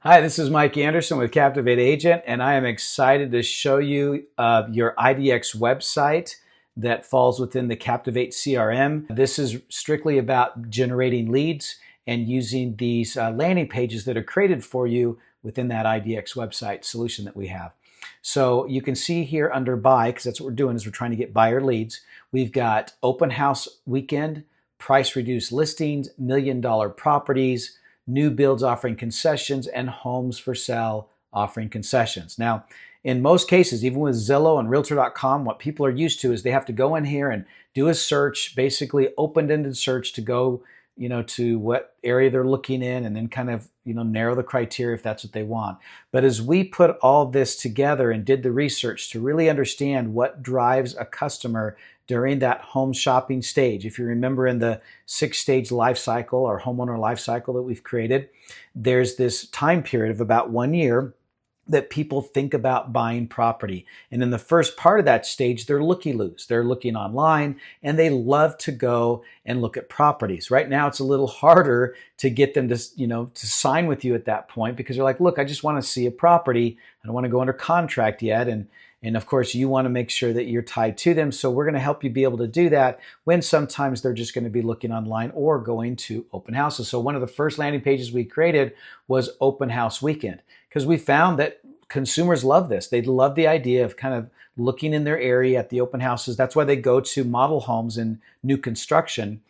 Hi, this is Mike Anderson with Captivate Agent, and I am excited to show you your IDX website that falls within the Captivate CRM. This is strictly about generating leads and using these landing pages that are created for you within that IDX website solution that we have. So you can see here under buy, because that's what we're doing, is we're trying to get buyer leads. We've got open house weekend, price reduced listings, $1 million properties, new builds offering concessions, and homes for sale offering concessions. Now, in most cases, even with Zillow and Realtor.com, what people are used to is they have to go in here and do a search, basically open-ended search to go, to what area they're looking in, and then kind of, narrow the criteria if that's what they want. But as we put all this together and did the research to really understand what drives a customer during that home shopping stage. If you remember in the 6-stage life cycle or homeowner life cycle that we've created, there's this time period of about 1 year that people think about buying property. And in the first part of that stage, they're looky-loos. They're looking online and they love to go and look at properties. Right now, it's a little harder to get them to, to sign with you at that point because they're like, look, I just want to see a property. I don't want to go under contract yet. And of course, you want to make sure that you're tied to them. So we're going to help you be able to do that when sometimes they're just going to be looking online or going to open houses. So one of the first landing pages we created was open house weekend because we found that consumers love this. They love the idea of kind of looking in their area at the open houses. That's why they go to model homes and new construction,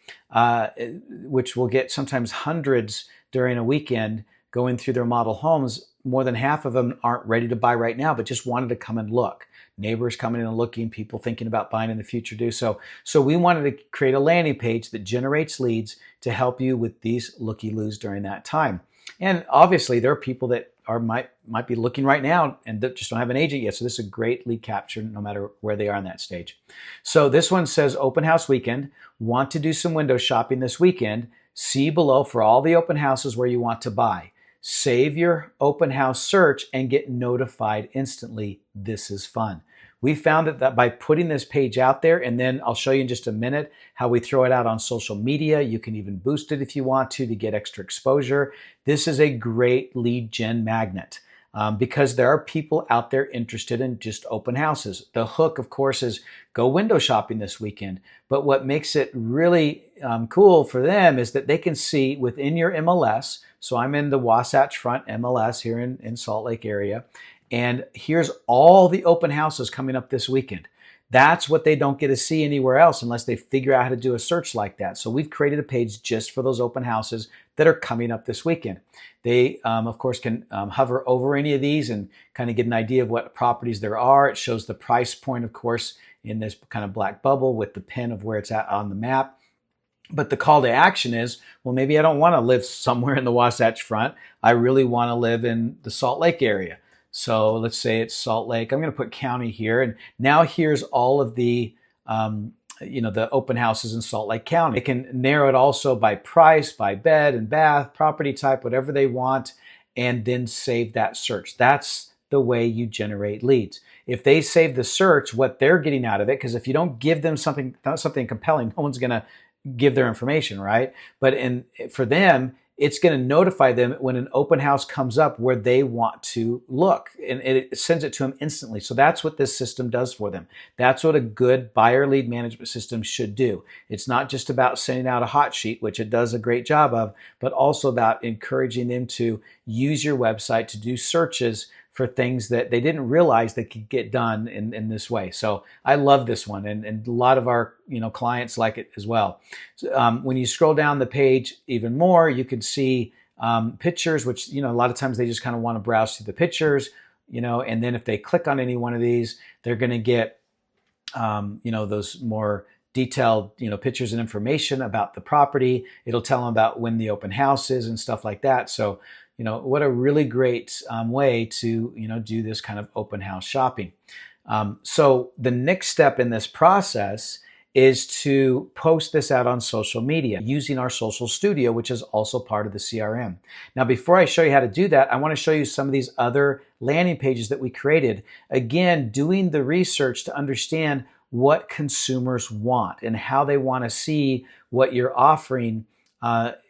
which will get sometimes hundreds during a weekend going through their model homes. More than half of them aren't ready to buy right now, but just wanted to come and look. Neighbors coming in and looking, people thinking about buying in the future do so. So we wanted to create a landing page that generates leads to help you with these looky-loos during that time. And obviously there are people that might be looking right now and that just don't have an agent yet. So this is a great lead capture no matter where they are in that stage. So this one says open house weekend, want to do some window shopping this weekend, see below for all the open houses where you want to buy. Save your open house search and get notified instantly. This is fun. We found that by putting this page out there, and then I'll show you in just a minute how we throw it out on social media. You can even boost it if you want to get extra exposure. This is a great lead gen magnet because there are people out there interested in just open houses. The hook, of course, is go window shopping this weekend. But what makes it really cool for them is that they can see within your MLS. So I'm in the Wasatch Front MLS here in Salt Lake area. And here's all the open houses coming up this weekend. That's what they don't get to see anywhere else unless they figure out how to do a search like that. So we've created a page just for those open houses that are coming up this weekend. They, of course, can hover over any of these and kind of get an idea of what properties there are. It shows the price point, of course, in this kind of black bubble with the pin of where it's at on the map. But the call to action is, well, maybe I don't want to live somewhere in the Wasatch Front. I really want to live in the Salt Lake area. So let's say it's Salt Lake. I'm going to put county here. And now here's all of the, the open houses in Salt Lake County. They can narrow it also by price, by bed and bath, property type, whatever they want, and then save that search. That's the way you generate leads. If they save the search, what they're getting out of it, because if you don't give them something compelling, no one's going to give their information, right? But for them, it's going to notify them when an open house comes up where they want to look, and it sends it to them instantly. So that's what this system does for them. That's what a good buyer lead management system should do. It's not just about sending out a hot sheet, which it does a great job of, but also about encouraging them to use your website to do searches for things that they didn't realize they could get done in this way. So I love this one, and a lot of our clients like it as well. So, when you scroll down the page even more, you can see pictures, which a lot of times they just kind of want to browse through the pictures, and then if they click on any one of these, they're going to get those more detailed pictures and information about the property. It'll tell them about when the open house is and stuff like that. So what a really great way to, do this kind of open house shopping. So the next step in this process is to post this out on social media using our social studio, which is also part of the CRM. Now, before I show you how to do that, I want to show you some of these other landing pages that we created. Again, doing the research to understand what consumers want and how they want to see what you're offering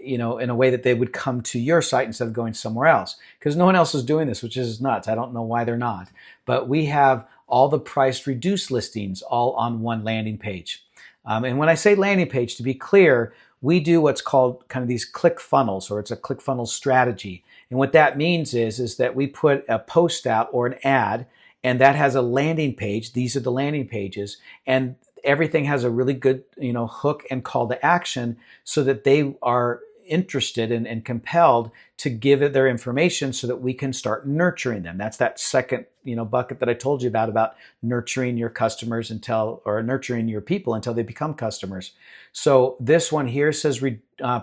in a way that they would come to your site instead of going somewhere else. Because no one else is doing this, which is nuts. I don't know why they're not. But we have all the price reduced listings all on one landing page. And when I say landing page, to be clear, we do what's called kind of these click funnels, or it's a click funnel strategy. And what that means is that we put a post out or an ad, and that has a landing page. These are the landing pages. And everything has a really good, hook and call to action so that they are interested and compelled to give it their information so that we can start nurturing them. That's that second, bucket that I told you about nurturing your customers or nurturing your people until they become customers. So this one here says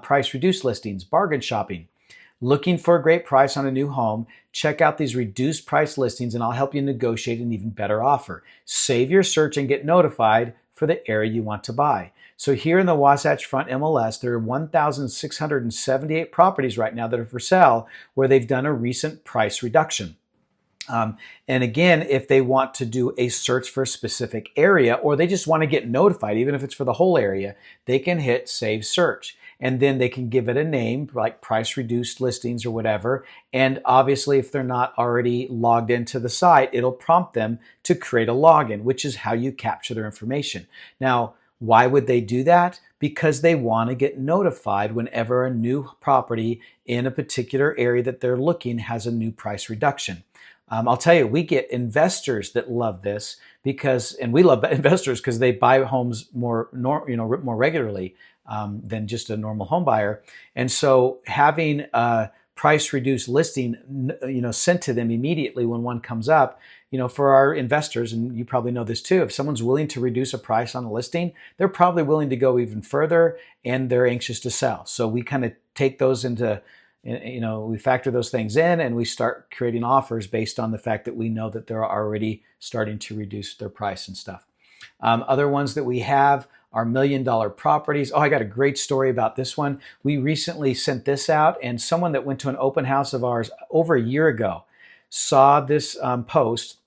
price reduced listings, bargain shopping. Looking for a great price on a new home, check out these reduced price listings and I'll help you negotiate an even better offer. Save your search and get notified for the area you want to buy. So here in the Wasatch Front MLS, there are 1,678 properties right now that are for sale where they've done a recent price reduction. And again, if they want to do a search for a specific area, or they just want to get notified, even if it's for the whole area, they can hit Save Search. And then they can give it a name like price reduced listings or whatever. And obviously, if they're not already logged into the site, it'll prompt them to create a login, which is how you capture their information. Now, why would they do that? Because they want to get notified whenever a new property in a particular area that they're looking has a new price reduction. I'll tell you, we get investors that love this and we love investors because they buy homes more regularly than just a normal home buyer. And so having a price reduced listing, sent to them immediately when one comes up, for our investors, and you probably know this too, if someone's willing to reduce a price on a listing, they're probably willing to go even further and they're anxious to sell. So we kind of take those we factor those things in and we start creating offers based on the fact that we know that they're already starting to reduce their price and stuff. Other ones that we have are $1 million properties. Oh, I got a great story about this one. We recently sent this out and someone that went to an open house of ours over a year ago saw this post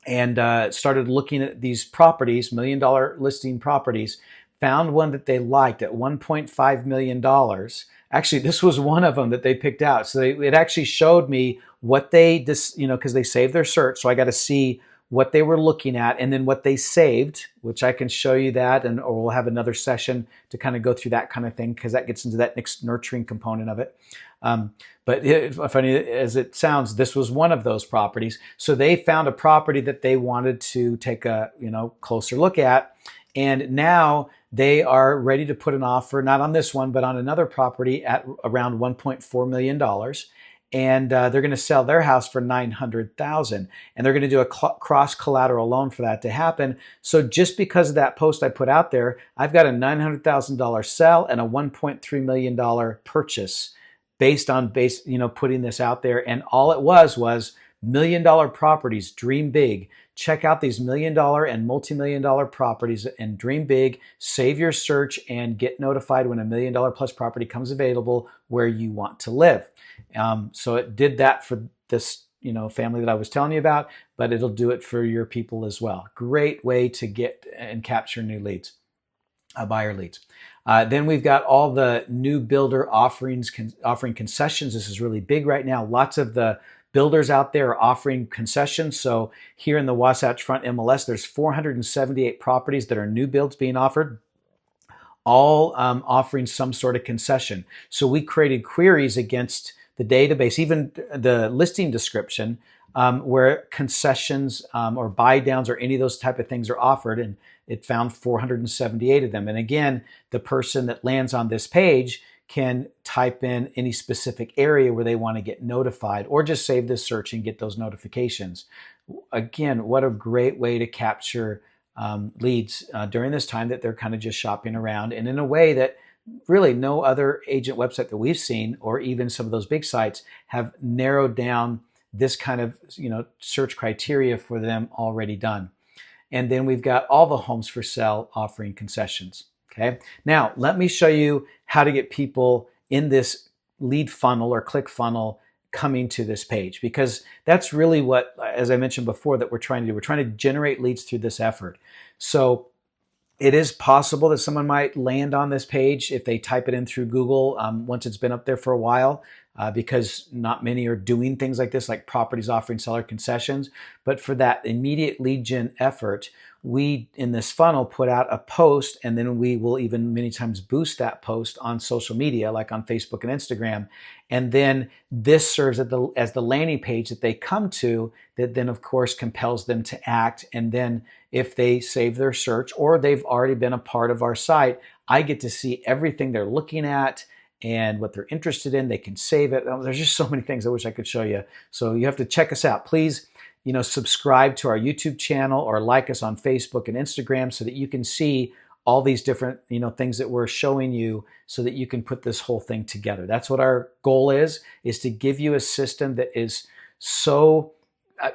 and started looking at these properties, $1 million listing properties, found one that they liked at $1.5 million. Actually, this was one of them that they picked out. So it actually showed me what because they saved their search. So I got to see what they were looking at and then what they saved, which I can show you that, or we'll have another session to kind of go through that kind of thing because that gets into that next nurturing component of it. But funny as it sounds, this was one of those properties. So they found a property that they wanted to take a closer look at, and now they are ready to put an offer, not on this one, but on another property at around $1.4 million. And they're going to sell their house for $900,000, and they're going to do a cross collateral loan for that to happen. So just because of that post I put out there, I've got a $900,000 sell and a $1.3 million purchase based on putting this out there. And all it was $1 million properties. Dream big. Check out these $1 million and multi-million dollar properties and dream big. Save your search and get notified when $1 million plus property comes available where you want to live. So it did that for this family that I was telling you about, but it'll do it for your people as well. Great way to get and capture new leads, buyer leads. Then we've got all the new builder offering concessions. This is really big right now. Lots of the builders out there are offering concessions. So here in the Wasatch Front MLS, there's 478 properties that are new builds being offered, all offering some sort of concession. So we created queries against the database, even the listing description, where concessions or buy downs or any of those type of things are offered, and it found 478 of them. And again, the person that lands on this page can type in any specific area where they want to get notified, or just save this search and get those notifications. Again, what a great way to capture leads during this time that they're kind of just shopping around, and in a way that really no other agent website that we've seen, or even some of those big sites, have narrowed down this kind of search criteria for them already done. And then we've got all the homes for sale offering concessions. Okay. Now let me show you how to get people in this lead funnel or click funnel coming to this page, because that's really what, as I mentioned before, that we're trying to do. We're trying to generate leads through this effort. So It is possible that someone might land on this page if they type it in through Google once it's been up there for a while, because not many are doing things like this, like properties offering seller concessions. But for that immediate lead gen effort, we in this funnel put out a post, and then we will even many times boost that post on social media, like on Facebook and Instagram. And then this serves as the landing page that they come to, that then of course compels them to act. And then if they save their search or they've already been a part of our site, I get to see everything they're looking at and what they're interested in. They can save it. There's just so many things I wish I could show you. So you have to check us out. Please, subscribe to our YouTube channel or like us on Facebook and Instagram so that you can see all these different, things that we're showing you so that you can put this whole thing together. That's what our goal is to give you a system that is so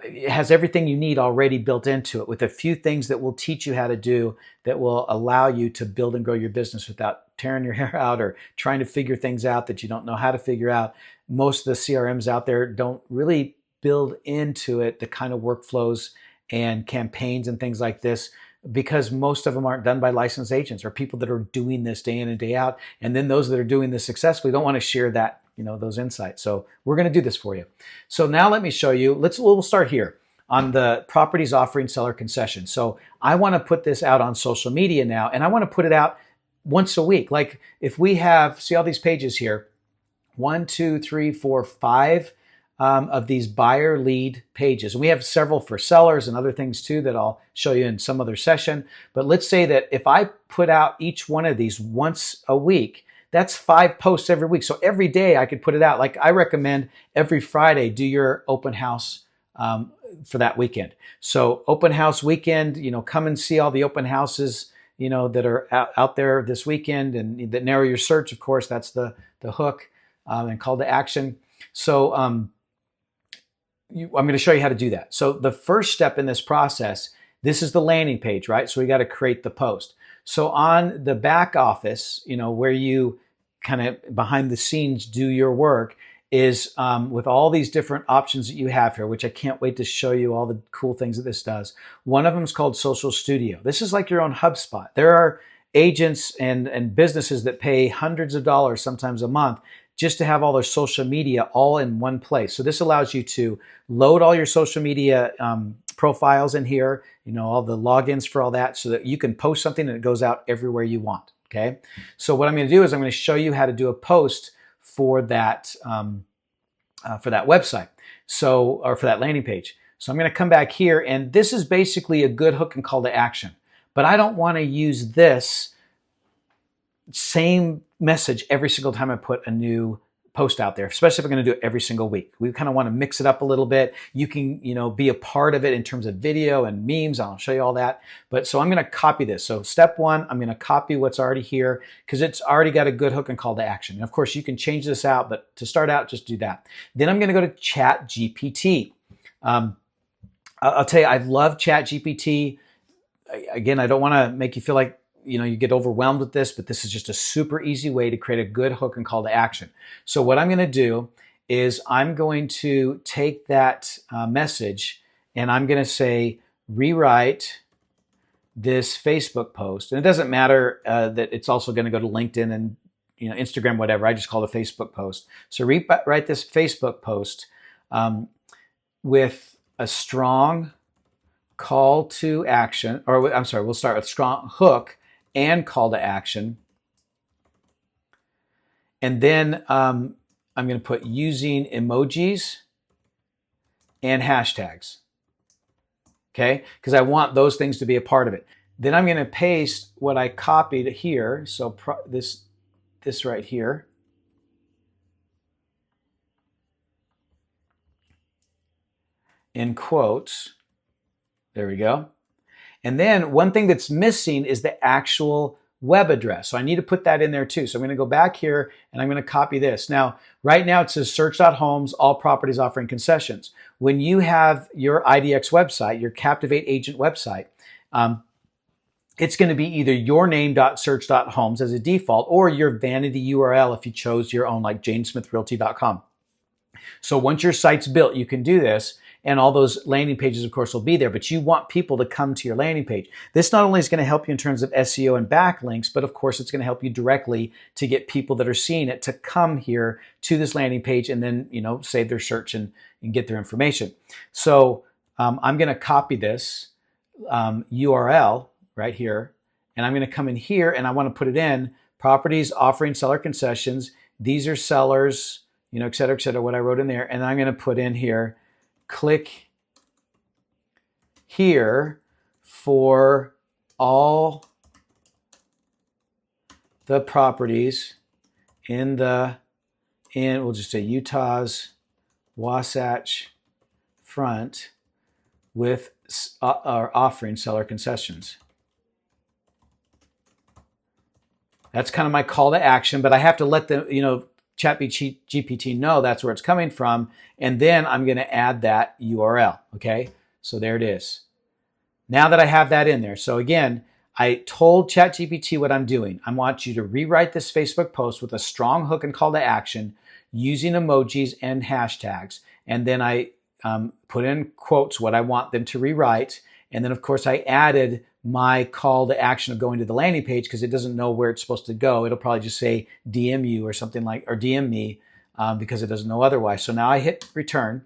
it has everything you need already built into it, with a few things that we'll teach you how to do that will allow you to build and grow your business without tearing your hair out or trying to figure things out that you don't know how to figure out. Most of the CRMs out there don't really build into it the kind of workflows and campaigns and things like this, because most of them aren't done by licensed agents or people that are doing this day in and day out. And then those that are doing this successfully don't want to share that, those insights. So we're going to do this for you. So now let me show you. We'll start here on the properties offering seller concession. So I want to put this out on social media now, and I want to put it out once a week. Like if we have, see all these pages here, 1, 2, 3, 4, 5 of these buyer lead pages. And we have several for sellers and other things too that I'll show you in some other session. But let's say that if I put out each one of these once a week, that's 5 posts every week. So every day I could put it out. Like I recommend every Friday, do your open house for that weekend. So open house weekend, come and see all the open houses, that are out there this weekend, and that narrow your search. Of course, that's the hook and call to action. So I'm going to show you how to do that. So the first step in this process, this is the landing page, right? So we got to create the post. So on the back office, where you kind of behind the scenes do your work, is with all these different options that you have here, which I can't wait to show you all the cool things that this does. One of them is called Social Studio. This is like your own HubSpot. There are agents and businesses that pay hundreds of dollars, sometimes a month, just to have all their social media all in one place. So this allows you to load all your social media profiles in here, all the logins for all that, so that you can post something and it goes out everywhere you want. Okay. So what I'm going to do is I'm going to show you how to do a post for that website. Or for that landing page. So I'm going to come back here, and this is basically a good hook and call to action, but I don't want to use this same message every single time I put a new post out there, especially if I'm going to do it every single week. We kind of want to mix it up a little bit. You can, be a part of it in terms of video and memes. I'll show you all that. But so I'm going to copy this. So step 1, I'm going to copy what's already here because it's already got a good hook and call to action. And of course, you can change this out, but to start out, just do that. Then I'm going to go to ChatGPT. I'll tell you, I love ChatGPT. Again, I don't want to make you feel like you get overwhelmed with this, but this is just a super easy way to create a good hook and call to action. So what I'm going to do is I'm going to take that message and I'm going to say, rewrite this Facebook post. And it doesn't matter that it's also going to go to LinkedIn and Instagram, whatever. I just call it a Facebook post. So rewrite this Facebook post with a strong call to action, or I'm sorry, we'll start with strong hook and call to action. And then I'm going to put using emojis and hashtags. Okay, because I want those things to be a part of it. Then I'm going to paste what I copied here. So this right here. In quotes. There we go. And then one thing that's missing is the actual web address. So I need to put that in there too. So I'm going to go back here and I'm going to copy this. Now, right now it says search.homes, all properties offering concessions. When you have your IDX website, your Captivate agent website, it's going to be either your name.search.homes as a default or your vanity URL if you chose your own, like janesmithrealty.com. So once your site's built, you can do this. and all those landing pages, of course, will be there, but you want people to come to your landing page. This not only is going to help you in terms of SEO and backlinks, but of course, it's going to help you directly to get people that are seeing it to come here to this landing page and then, save their search and get their information. So I'm going to copy this URL right here, and I'm going to come in here and I want to put it in properties offering seller concessions. These are sellers, et cetera, what I wrote in there. And I'm going to put in here, click here for all the properties in we'll just say Utah's Wasatch Front with are offering seller concessions. That's kind of my call to action, but I have to let the ChatGPT know that's where it's coming from, and then I'm going to add that URL. Okay, so there it is. Now that I have that in there, so again, I told ChatGPT what I'm doing. I want you to rewrite this Facebook post with a strong hook and call to action using emojis and hashtags, and then I put in quotes what I want them to rewrite, and then of course I added my call to action of going to the landing page because it doesn't know where it's supposed to go. It'll probably just say DM you or something like, or DM me because it doesn't know otherwise. So now I hit return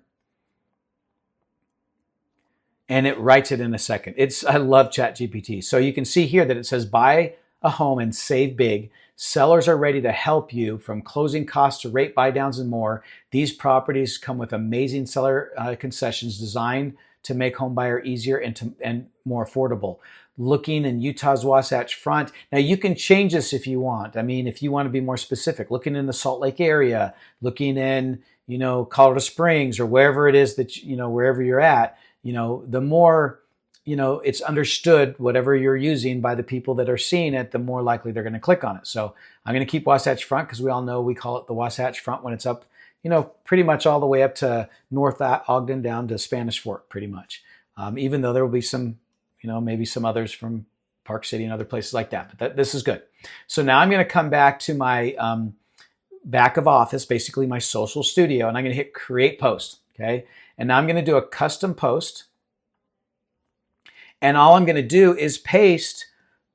and it writes it in a second. I love ChatGPT. So you can see here that it says buy a home and save big. Sellers are ready to help you from closing costs to rate buy downs and more. These properties come with amazing seller concessions designed to make home buyer easier and more affordable. Looking in Utah's Wasatch Front. Now you can change this if you want. I mean, if you want to be more specific, looking in the Salt Lake area, looking in, Colorado Springs or wherever it is that, wherever you're at, the more, it's understood whatever you're using by the people that are seeing it, the more likely they're going to click on it. So I'm going to keep Wasatch Front because we all know we call it the Wasatch Front when it's up, pretty much all the way up to North Ogden down to Spanish Fork, pretty much. Even though there will be some, maybe some others from Park City and other places like that, but this is good. So now I'm going to come back to my back of office, basically my social studio, and I'm going to hit create post. Okay. And now I'm going to do a custom post. And all I'm going to do is paste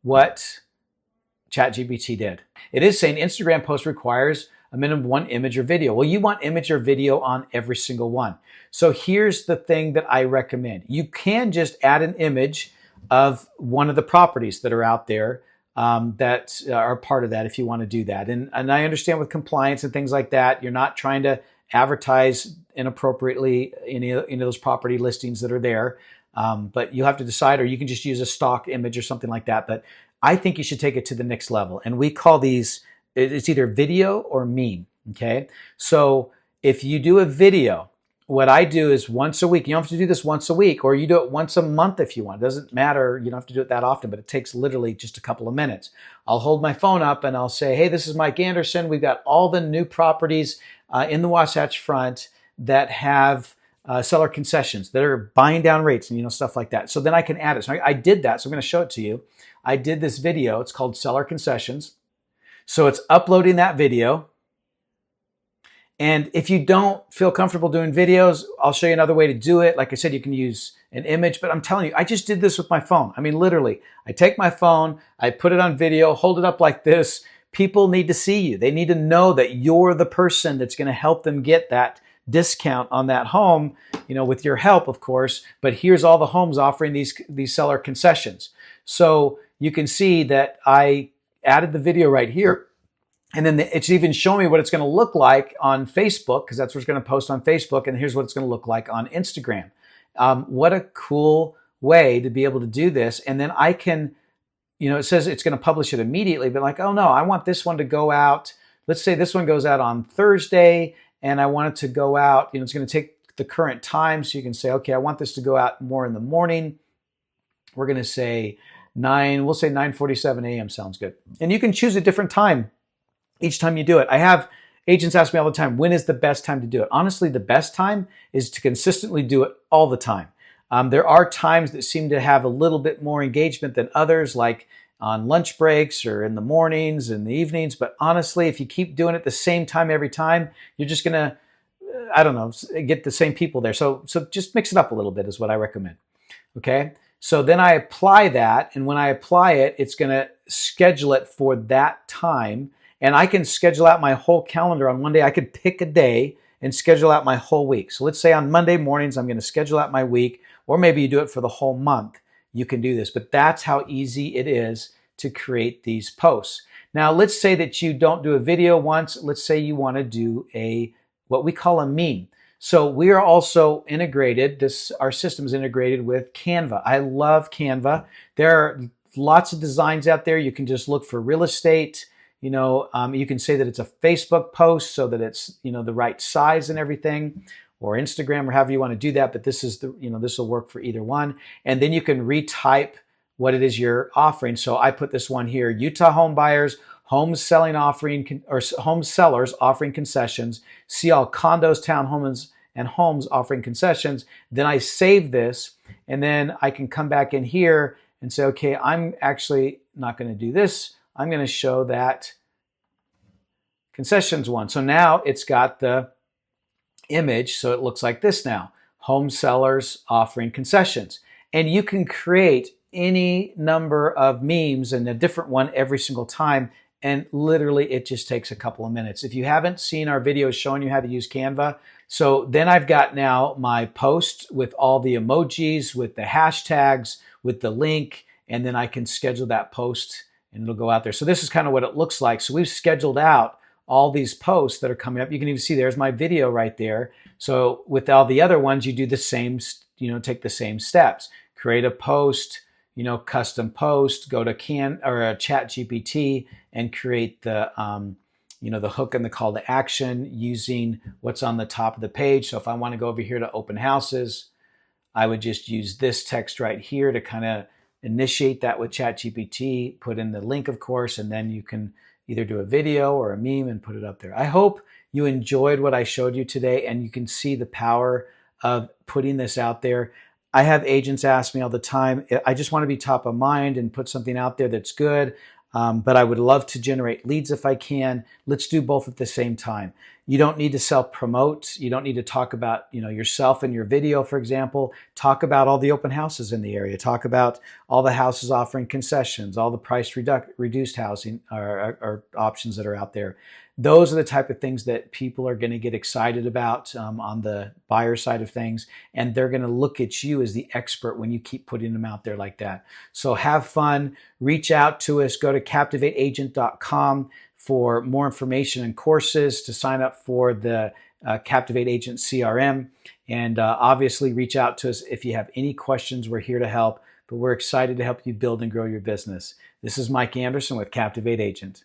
what ChatGPT did. It is saying Instagram post requires a minimum of one image or video. Well, you want image or video on every single one. So here's the thing that I recommend. You can just add an image of one of the properties that are out there that are part of that if you want to do that. And I understand with compliance and things like that, you're not trying to advertise inappropriately any of those property listings that are there. But you'll have to decide, or you can just use a stock image or something like that. But I think you should take it to the next level. And we call these, it's either video or meme. Okay. So if you do a video, what I do is once a week. You don't have to do this once a week, or you do it once a month if you want. It doesn't matter. You don't have to do it that often, but it takes literally just a couple of minutes. I'll hold my phone up and I'll say, hey, this is Mike Anderson. We've got all the new properties in the Wasatch Front that have seller concessions that are buying down rates and stuff like that. So then I can add it. So I did that. So I'm going to show it to you. I did this video. It's called Seller Concessions. So it's uploading that video. And if you don't feel comfortable doing videos, I'll show you another way to do it. Like I said, you can use an image, but I'm telling you, I just did this with my phone. I mean, literally, I take my phone, I put it on video, hold it up like this. People need to see you. They need to know that you're the person that's going to help them get that discount on that home, with your help, of course. But here's all the homes offering these seller concessions. So you can see that I added the video right here. And then it's even showing me what it's going to look like on Facebook, because that's what it's going to post on Facebook. And here's what it's going to look like on Instagram. What a cool way to be able to do this. And then I can, it says it's going to publish it immediately, but like, oh no, I want this one to go out. Let's say this one goes out on Thursday and I want it to go out, it's going to take the current time. So you can say, okay, I want this to go out more in the morning. We're going to say we'll say 9:47 a.m. sounds good. And you can choose a different time each time you do it. I have agents ask me all the time, when is the best time to do it? Honestly, the best time is to consistently do it all the time. There are times that seem to have a little bit more engagement than others, like on lunch breaks or in the mornings and the evenings. But honestly, if you keep doing it the same time every time, you're just going to I don't know, get the same people there. So just mix it up a little bit is what I recommend. Okay. So then I apply that. And when I apply it, it's going to schedule it for that time. And I can schedule out my whole calendar on one day. I could pick a day and schedule out my whole week. So let's say on Monday mornings, I'm going to schedule out my week, or maybe you do it for the whole month. You can do this, but that's how easy it is to create these posts. Now, let's say that you don't do a video once. Let's say you want to do what we call a meme. So we are also integrated. Our system is integrated with Canva. I love Canva. There are lots of designs out there. You can just look for real estate. You can say that it's a Facebook post so that it's, the right size and everything, or Instagram, or however you want to do that. But this will work for either one. And then you can retype what it is you're offering. So I put this one here: Utah home buyers, home sellers offering concessions. See all condos, townhomes, and homes offering concessions. Then I save this, and then I can come back in here and say, okay, I'm actually not going to do this. I'm going to show that concessions one. So now it's got the image, so it looks like this now: home sellers offering concessions. And you can create any number of memes and a different one every single time. And literally, it just takes a couple of minutes. If you haven't seen our videos showing you how to use Canva, so then I've got now my post with all the emojis, with the hashtags, with the link, and then I can schedule that post and it'll go out there. So this is kind of what it looks like. So we've scheduled out all these posts that are coming up. You can even see there's my video right there. So with all the other ones, you do the same, take the same steps. Create a post, custom post, go to Chat GPT and create the the hook and the call to action using what's on the top of the page. So if I want to go over here to open houses, I would just use this text right here to kind of initiate that with Chat GPT, put in the link, of course, and then you can either do a video or a meme and put it up there. I hope you enjoyed what I showed you today, and you can see the power of putting this out there. I have agents ask me all the time, I just want to be top of mind and put something out there that's good, but I would love to generate leads if I can. Let's do both at the same time. You don't need to self-promote. You don't need to talk about yourself in your video, for example. Talk about all the open houses in the area. Talk about all the houses offering concessions, all the price reduced housing or options that are out there. Those are the type of things that people are going to get excited about on the buyer side of things, and they're going to look at you as the expert when you keep putting them out there like that. So have fun. Reach out to us. Go to captivateagent.com for more information and courses, to sign up for the Captivate Agent CRM. And obviously reach out to us if you have any questions. We're here to help, but we're excited to help you build and grow your business. This is Mike Anderson with Captivate Agent.